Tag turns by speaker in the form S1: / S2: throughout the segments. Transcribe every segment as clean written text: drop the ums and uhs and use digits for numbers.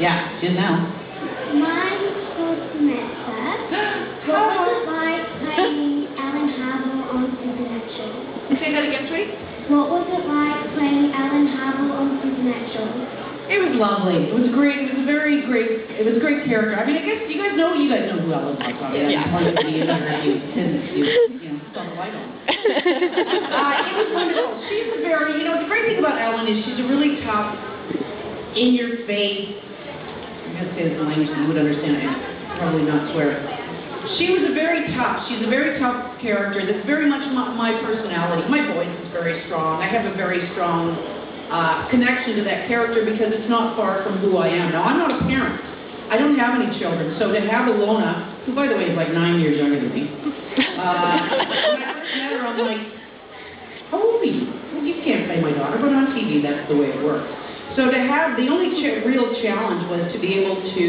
S1: Yeah, she's now.
S2: Mine's called Samantha. What was it like playing Alan Harville on Supernatural?
S3: Say that again, sweetie?
S2: What was it like playing Alan Harville on Supernatural?
S1: It was lovely. It was great. It was a very great. It was a great character. I mean, I guess you guys know who Ellen was. Yeah. Part of the you saw the light on. It was wonderful. She's a very, the great thing about Ellen is she's a really tough, in-your-face. I'm going to say this in language that you would understand. And probably not swear it. She was a very tough. She's a very tough character. That's very much my personality. My voice is very strong. I have a very strong connection to that character because it's not far from who I am. Now, I'm not a parent. I don't have any children, so to have Alona, who, by the way, is like 9 years younger than me, when I first met her, I'm like, how old are you? Well, you can't play my daughter, but on TV, that's the way it works. So to have, the only real challenge was to be able to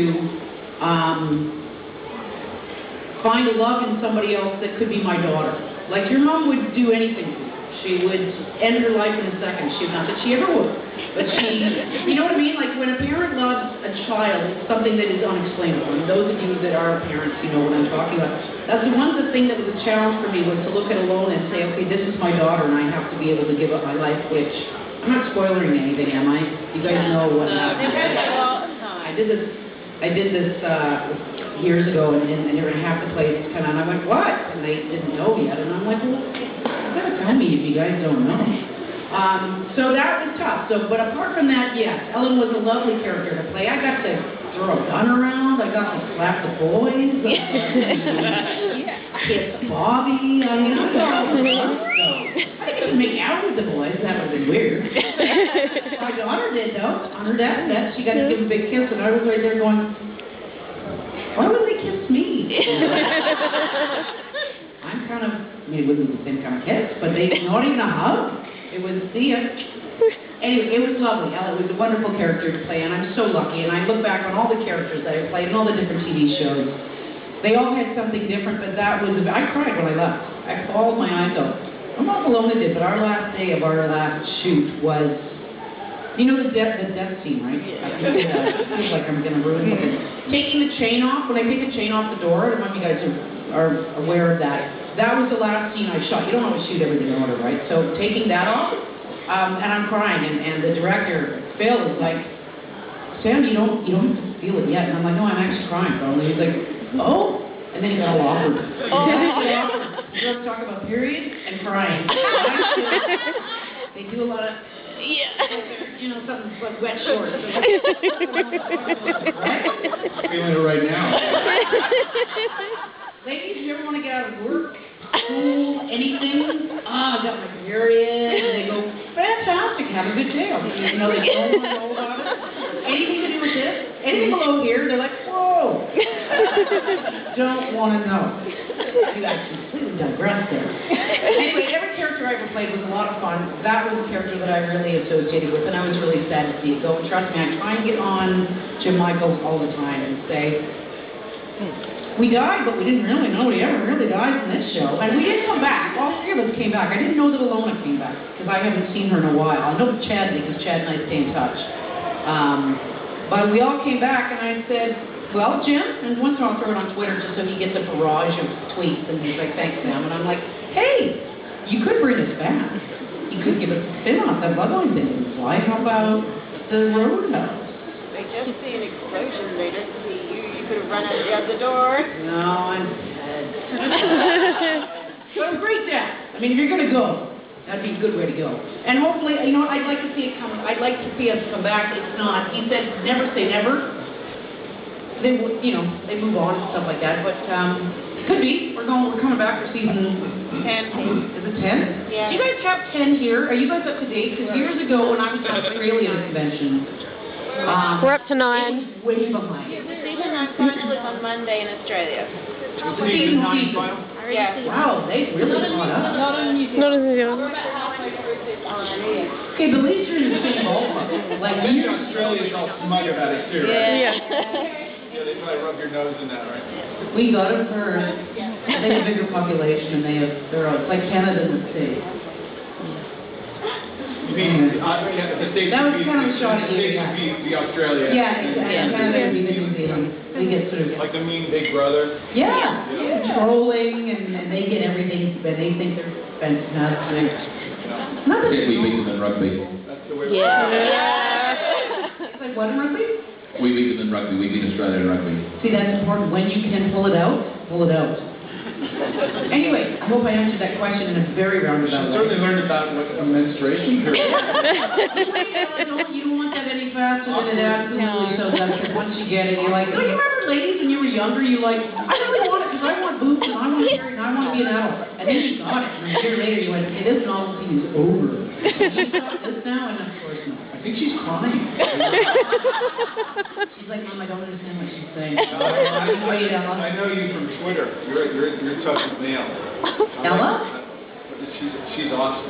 S1: find a love in somebody else that could be my daughter. Like, your mom would do anything for you. She would end her life in a second. Not that she ever would. But she, you know what I mean? Like, when a parent loves a child, it's something that is unexplainable. And those of you that are parents, you know what I'm talking about. That's the thing that was a challenge for me, was to look at Alona and say, okay, this is my daughter, and I have to be able to give up my life, which, I'm not spoiling anything, am I? You guys know what happened. I did this years ago, and they were going to have to play this kind of, and I went, what? And they didn't know yet, and I'm like, well, you gotta tell me if you guys don't know. So that was tough. But apart from that, yes, Ellen was a lovely character to play. I got to throw a gun around. I got to slap the boys. Kiss Bobby. I didn't make out with the boys. That would have been weird. My daughter did, though. On her deathbed, she got to give a big kiss, and I was right there going, why would they kiss me? I'm kind of, it wasn't the same kind of kiss, but not even a hug. It was, see ya. Anyway, it was lovely. Ellen was a wonderful character to play, and I'm so lucky. And I look back on all the characters that I played and all the different TV shows. They all had something different, but that was, I cried when I left. I bawled my eyes out. I don't know if Alona did, but our last day of our last shoot was, the death scene, right? Yeah. It feels like I'm going to ruin it. Taking the chain off, when I take the chain off the door, I don't know if you guys are aware of that. That was the last scene I shot. You don't always shoot everything in order, right? So taking that off, and I'm crying, and the director, Phil, is like, Sam, you don't have to feel it yet. And I'm like, no, I'm actually crying, bro. And he's like, oh? And then he got all awkward. You have to talk about periods and crying. They do a lot of... something like wet shorts. Right?
S4: Feeling it right now.
S1: Ladies, you ever want to get out of work, school, anything? I got my period. And they go, fantastic, have a good day. They don't want to know about it. Anything to do with this? Anything below here? They're like, whoa. Don't want to know. You actually completely digressed there. Anyway, every character I ever played was a lot of fun. That was a character that I really associated with, and I was really sad to see it go. And trust me, I try and get on Jim Michaels all the time and say, we died, but we didn't really know he ever really died in this show. And we did come back. All three of us came back. I didn't know that Alona came back, because I haven't seen her in a while. I know Chad, because Chad and I stay in touch. But we all came back, and I said, well, Jim, and once I'll throw it on Twitter just so he gets a barrage of tweets, and he's like, thanks, Sam. And I'm like, hey, you could bring us back. You could give us a spin-off. That Bloodline thing was like, how about the Roadhouse?
S3: They just see an explosion. They didn't see you. You could have run out the other door.
S1: No, I'm dead. So a great death. I mean, if you're going to go, that'd be a good way to go. And hopefully, I'd like to see it come. I'd like to see us come back. It's not. He said, never say never. They move on and stuff like that. But could be. We're coming back for season 10. Is it 10?
S3: Yeah.
S1: Do you guys have 10 here? Are you guys up to date? Because years ago, when I was at Australia convention,
S5: we're up to 9.
S1: It was way behind.
S3: The season 9 final is on Monday in Australia.
S1: Season 9 final?
S3: Yeah.
S1: Wow, they really caught up.
S5: Not in New Zealand.
S1: Okay, but at least you're in the same ballpark. Like,
S4: in Australia, you're all smug about it too, right?
S5: Yeah.
S4: They probably rub your nose in that, right?
S1: We got it first. They have a bigger population, and it's like Canada and the States.
S4: You mean, the States
S1: that was kind of a shot at you.
S4: The Australia.
S1: Yeah, exactly.
S4: Like the mean big brother.
S1: Yeah, trolling, and they get everything, but they think they're fantastic. Not that
S6: We beat them in rugby.
S4: That's the way
S1: It's like, what in rugby?
S6: We beat them in rugby. We beat Australia in rugby.
S1: See, that's important. When you can pull it out, pull it out. Anyway, I hope I answered that question in a very roundabout way.
S4: certainly learned about what a menstruation period.
S1: You don't want that any faster than it absolutely so does. Once you get it, you're like, oh, you remember ladies when you were younger, you're like, I really want it because I want boobs and I want hair and I want to be an adult. And then you got it, and a year later you went, okay, this novelty is over. She's got this now, and of course not. I think she's crying. She's like, Mom, I don't understand what she's saying.
S4: I know you from Twitter. You're tough as nails.
S1: Ella?
S4: She's awesome.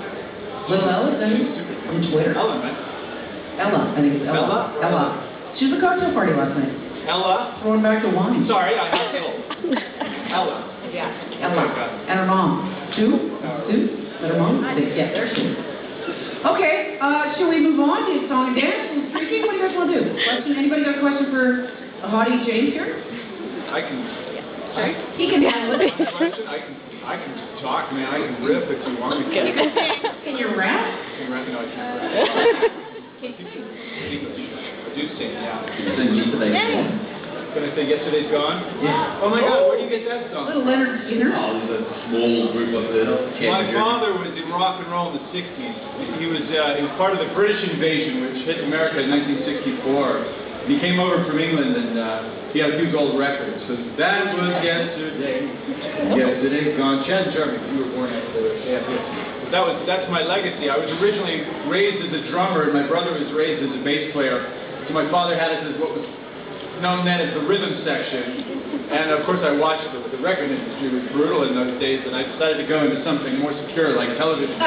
S1: Little Ella, is that
S4: She's
S1: it?
S4: super.
S1: On Twitter?
S4: Ella, man.
S1: Ella, I think it's Ella. Ella. She was at the cocktail party last night.
S4: Ella?
S1: Throwing back the wine.
S4: Sorry, I got killed. Ella.
S1: Yeah. Ella. And her mom. Sue? Is that her mom? Yeah, there she is. Okay, shall we move on to song and dance and streaking? What do you guys want to do? Question? Anybody got a question for a hottie James here?
S4: I can.
S1: Sorry? He can handle it.
S4: I can talk, man. I can rip if you want me to.
S1: Can you rap?
S4: No, I can't rap. I do sing, yeah. Can I say Yesterday's Gone?
S6: Yeah.
S4: Oh my God, where do you get that song?
S1: Little Leonard Skinner.
S6: Oh, there's a small group up there.
S4: My father was in rock and roll in the 60s. He was part of the British invasion, which hit America in 1964. He came over from England and he had a few gold records. So that was yesterday. Yesterday's gone. Chad Jarvis, you were born after. That's my legacy. I was originally raised as a drummer, and my brother was raised as a bass player. So my father had us as what was known then as the rhythm section. And of course I watched the record industry was brutal in those days, and I decided to go into something more secure like television.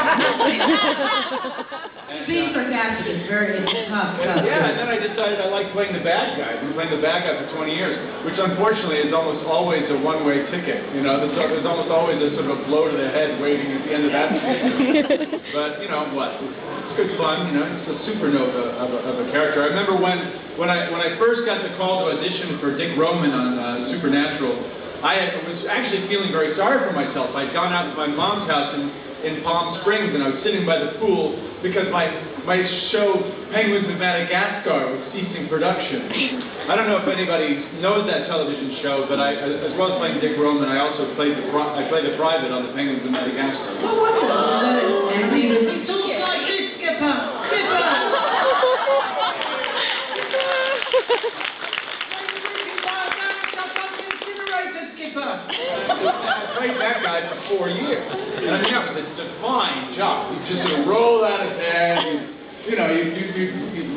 S1: Being sarcastic is very tough.
S4: Yeah, and then I decided I liked playing the bad guy. I've been playing the bad guy for 20 years, which unfortunately is almost always a one-way ticket. You know, there's almost always a sort of a blow to the head waiting at the end of that ticket. But you know what? It's good fun. You know, it's a supernova of a character. I remember when I first got the call to audition for Dick Roman on Supernatural, I was actually feeling very sorry for myself. I'd gone out to my mom's house in Palm Springs, and I was sitting by the pool because my show Penguins of Madagascar was ceasing production. I don't know if anybody knows that television show, but as well as playing Dick Roman, I also played the private on the Penguins of Madagascar.
S1: Oh, wonderful. And we would
S4: I played that guy for 4 years. And I mean, that was a divine job. You just sort of roll out of bed, you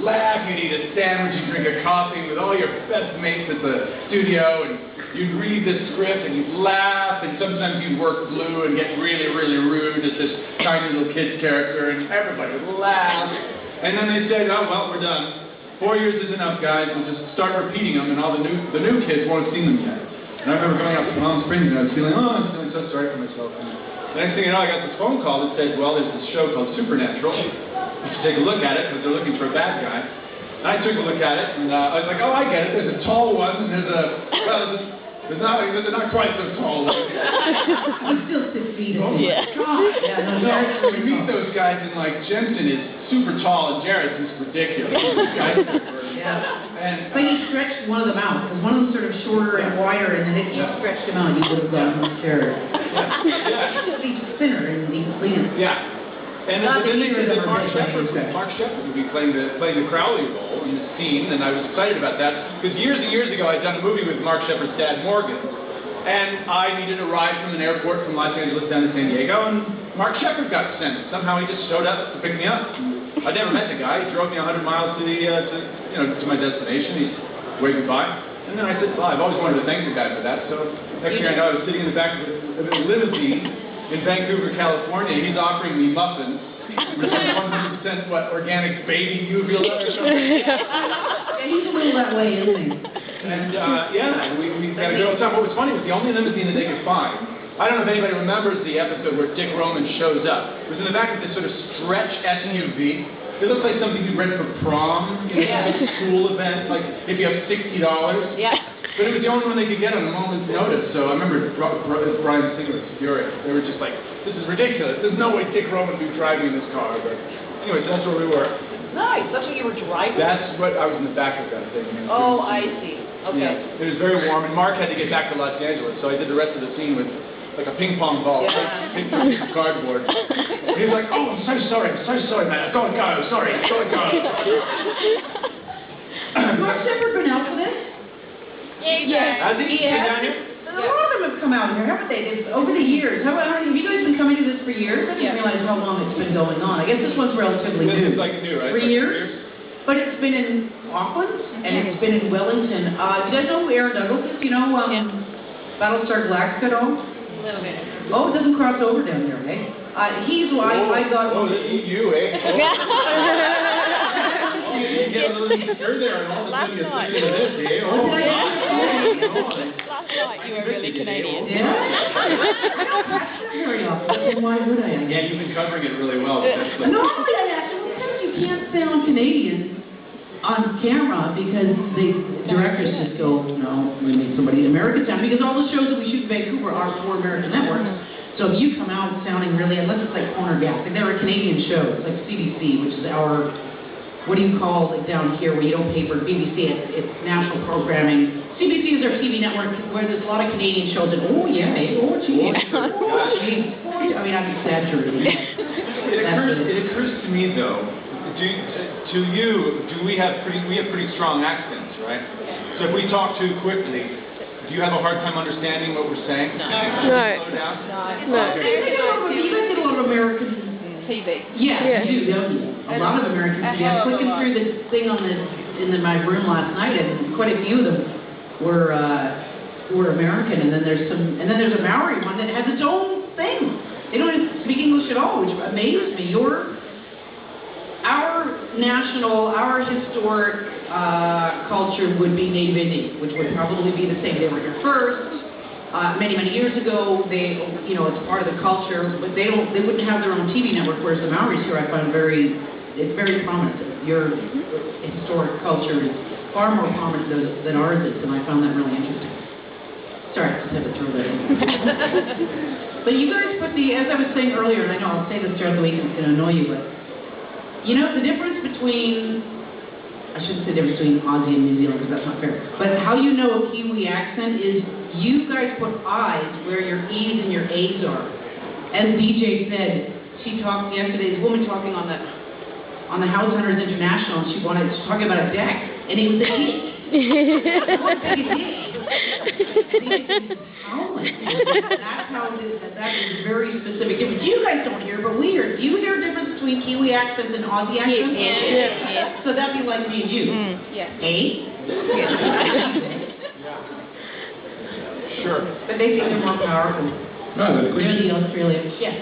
S4: laugh, you eat a sandwich, you drink a coffee with all your best mates at the studio, and you'd read the script and you'd laugh, and sometimes you'd work blue and get really, really rude at this tiny little kid's character, and everybody would laugh. And then they said, oh, well, we're done. 4 years is enough, guys. We'll just start repeating them, and all the new kids won't have seen them yet. And I remember going out to Palm Springs, and I was feeling so sorry for myself. And the next thing you know, I got this phone call that said, well, there's this show called Supernatural. You should take a look at it, because they're looking for a bad guy. And I took a look at it, and I was like, oh, I get it. There's a tall one, and they're not quite so tall.
S1: I'm still 6 feet.
S4: Oh my God.
S1: Yeah, no,
S4: So we meet those guys, and like Jensen is super tall, and Jared's just ridiculous.
S1: But he stretched one of them out, because one of them's sort of shorter and wider, and then if you stretched him out, you would have gone much Jared. He's thinner and he's cleaner.
S4: Yeah. And then they said that Mark Shepherd would be playing the Crowley role in the scene, and I was excited about that, because years and years ago I'd done a movie with Mark Shepherd's dad, Morgan, and I needed a ride from an airport from Los Angeles down to San Diego, and Mark Shepherd got sent. Somehow he just showed up to pick me up. I'd never met the guy. He drove me 100 miles to my destination. He waved goodbye. And then I said, well, I've always wanted to thank the guy for that. So next thing I know, I was sitting in the back of a limousine in Vancouver, California. He's offering me muffins, which is 100% organic baby uvula or something.
S1: Yeah, he's a little that way, isn't he?
S4: And we had a good old time. What was funny was the only limousine that they could find. I don't know if anybody remembers the episode where Dick Roman shows up. It was in the back of this sort of stretch SUV. It looks like something you rent for prom, school event, like if you have $60.
S3: Yeah.
S4: But it was the only one they could get on a moment's notice. So I remember Brian Singer was furious. They were just like, this is ridiculous. There's no way Dick Roman would be driving in this car. But anyways, that's where we were.
S3: Nice. That's what you were driving?
S4: That's what I was in the back of that thing.
S3: Oh, I see. Okay.
S4: Yeah, it was very warm, and Mark had to get back to Los Angeles, so I did the rest of the scene with like a ping pong ball, piece of cardboard. And he was like, "Oh, I'm so sorry, man. Go, sorry, go."
S1: Mark's ever been out for this?
S4: Has he?
S1: Yeah.
S4: Down here?
S1: A lot of them have come out here, haven't they? Over the years. How have you guys been coming to this for years? I didn't realize how long it's been going on. I guess this one's relatively new.
S4: This is like new, right?
S1: 3 years? But it's been in Auckland, and it's been in Wellington. Do you guys know who Aaron Douglas is? You know, Battlestar Galactica?
S3: A little bit.
S1: Oh, it doesn't cross over down there, eh? He's why I got...
S4: Oh, you, eh? You get a little insecure there, and all of a sudden you're thinking of this, eh? Oh,
S3: Last night you were really Canadian.
S1: Yeah? I don't practice very often, so why would I?
S4: Yeah, you've been covering it really well.
S1: Normally I actually, sometimes you can't sound Canadian on camera because the directors just go, no, we need somebody American sound, because all the shows that we shoot in Vancouver are for American networks. So if you come out sounding really, unless it's like Corner Gas, like they're a Canadian show, it's like CBC, which is our, what do you call it down here where you don't pay for BBC, it's national programming. CBC is our TV network where there's a lot of Canadian shows and, oh yeah, oh gee, oh gee. I mean, I'm exaggerating.
S4: It occurs to me though, do we have pretty strong accents, right? So if we talk too quickly, do you have a hard time understanding what we're saying?
S5: No.
S4: Slow down?
S5: No.
S1: You guys get a lot of American
S3: TV.
S1: Yeah, you do, don't you? A lot of Americans do. I was flicking through this thing in my room last night, and quite a few of them were American, and then there's a Maori one that has its own thing. They don't even speak English at all, which amazes me. Our historic culture would be Native Indian, which would probably be the same. They were here first. Many years ago, it's part of the culture, but they wouldn't have their own TV network, whereas the Maoris here I find it's very prominent. Your historic culture is far more prominent than ours is, and I found that really interesting. Sorry, I just had to throw that in. But you guys put as I was saying earlier, and I know I'll say this throughout the week and it's going to annoy you, but you know, the difference between, I shouldn't say the difference between Aussie and New Zealand because that's not fair, but how you know a Kiwi accent is you guys put I's where your E's and your A's are. As DJ said, she talked yesterday, this woman talking on the House Hunters International, and she was talking about a deck, and it was a D. What big a D? That's how it is. That is very specific. You guys don't hear, but we hear. Do you hear a difference between Kiwi accents and Aussie accents?
S3: Yeah.
S1: So that'd be like me and you.
S3: Yeah.
S1: Eh?
S4: Sure.
S1: But they think they're more powerful.
S6: No,
S1: They're the Australians. Yes.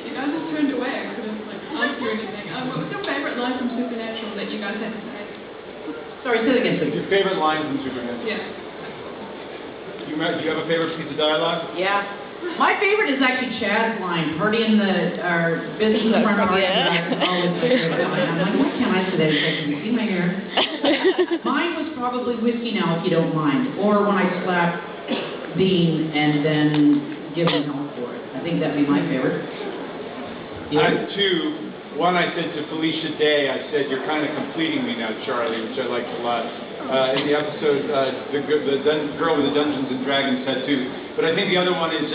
S7: You guys just turned away. I couldn't ask you anything. What was your favorite line from Supernatural that you guys had to say?
S1: Sorry, say it again, please.
S4: Your favorite lines in Supernatural?
S7: Yeah.
S4: Do you have a favorite piece of dialogue?
S1: Yeah. My favorite is actually Chad's line, party in our business in front of our always my favorite line. I'm like, why can't I say that? Can you see my hair? Mine was probably Whiskey Now, If You Don't Mind, or when I slap Dean and then give him help for it. I think that'd be my favorite.
S4: I have two. One I said to Felicia Day, I said, you're kind of completing me now, Charlie, which I liked a lot. In the episode, the girl with the Dungeons and Dragons tattoo. But I think the other one is,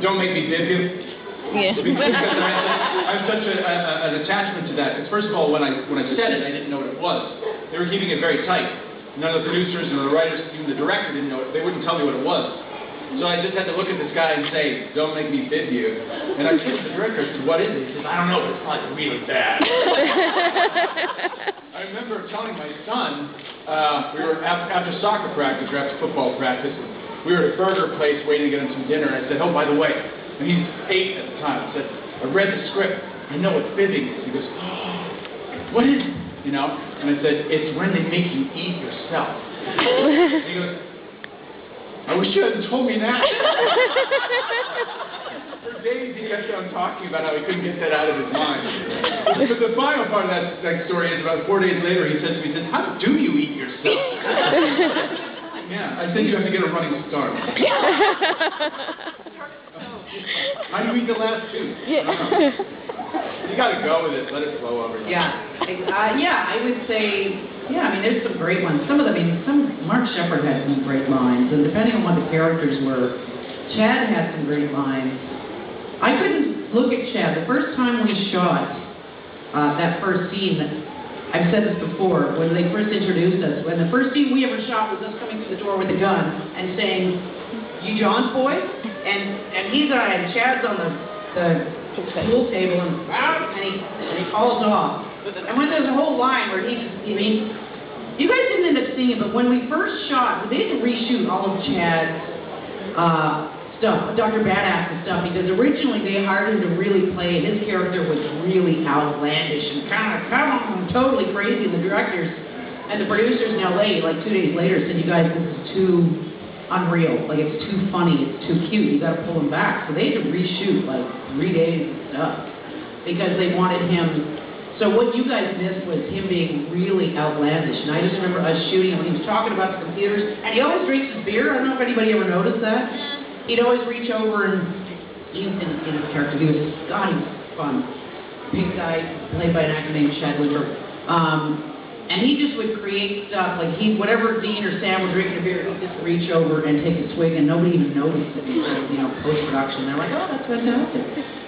S4: don't make me bib you.
S5: Yeah.
S4: Because I have such an attachment to that. Because first of all, when I said it, I didn't know what it was. They were keeping it very tight. None of the producers and the writers, even the director didn't know it. They wouldn't tell me what it was. So I just had to look at this guy and say, don't make me bid you. And I said to the director, I said, what is it? He says, I don't know, but it's like really bad. I remember telling my son, we were after soccer practice, or after football practice, we were at a burger place waiting to get him some dinner. I said, oh, by the way, and he's 8 at the time, I said, I read the script. I know what bidding is. He goes, oh, what is it? You know? And I said, it's when they make you eat yourself. And he goes, I wish you hadn't told me that. For days he kept on talking about how he couldn't get that out of his mind. But the final part of that story is about 4 days later he says to me, how do you eat yourself? Yeah, I think you have to get a running start. How do you eat the last two? You gotta go with it, let it flow over.
S1: Yeah, I would say, I mean, there's some great ones. Some of them, Mark Sheppard had some great lines, and depending on what the characters were, Chad had some great lines. I couldn't look at Chad. The first time we shot that first scene, I've said this before, when they first introduced us, when the first scene we ever shot was us coming through the door with a gun and saying, "You John's boy?" And he's and Chad's on the pool table and he falls off. And when there's a whole line where you guys didn't end up seeing it, but when we first shot, they had to reshoot all of Chad's stuff, Dr. Badass stuff, because originally they hired him to really play, and his character was really outlandish and kind of totally crazy. And the directors and the producers in LA, like 2 days later, said, "You guys, this is too unreal. Like, it's too funny, it's too cute. You got to pull him back." So they had to reshoot like 3 days of stuff because they wanted him. So what you guys missed was him being really outlandish. And I just remember us shooting him when he was talking about the computers, and he always drinks his beer. I don't know if anybody ever noticed that. He'd always reach over and in his character, he was fun. Pink guy, played by an actor named Chad Liver. And he just would create stuff, like whatever Dean or Sam was drinking a beer, he'd just reach over and take a swig, and nobody even noticed it until, post-production. They're like, "Oh, that's fantastic."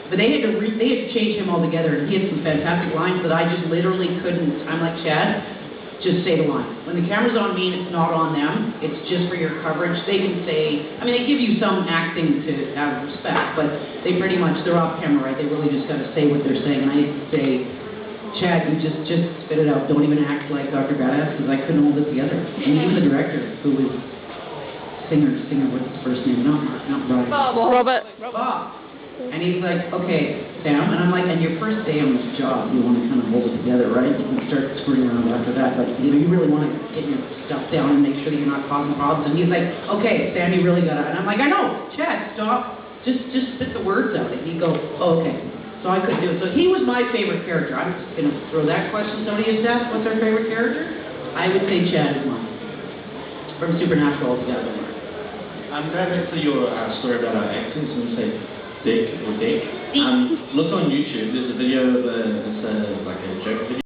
S1: But they had to change him altogether, and he had some fantastic lines that I just literally couldn't. I'm like, "Chad, just say the line. When the camera's on me and it's not on them, it's just for your coverage." They can say, they give you some acting to out of respect, but they pretty much, they're off camera, right? They really just got to say what they're saying. And I used to say, "Chad, you just spit it out. Don't even act like Dr. Badass," because I couldn't hold it together. And even the director, who was singer, what's his first name? Not Brian.
S5: Robert.
S1: Bob. And he's like, "Okay, Sam," and I'm like, "And your first day on this job, you want to kind of hold it together, right? You can start screwing around after that, but you really want to get your stuff down and make sure that you're not causing problems." And he's like, "Okay, Sam, you really got it." And I'm like, "I know, Chad, stop, just spit the words out." And he'd go, "Oh, okay." So I couldn't do it. So he was my favorite character. I'm just going to throw that question. Somebody has asked, what's our favorite character? I would say Chad is mine. From Supernatural altogether.
S8: I'm glad to see your story about our accents and you say Dick or Dick. Look on YouTube, there's a video of like a joke video.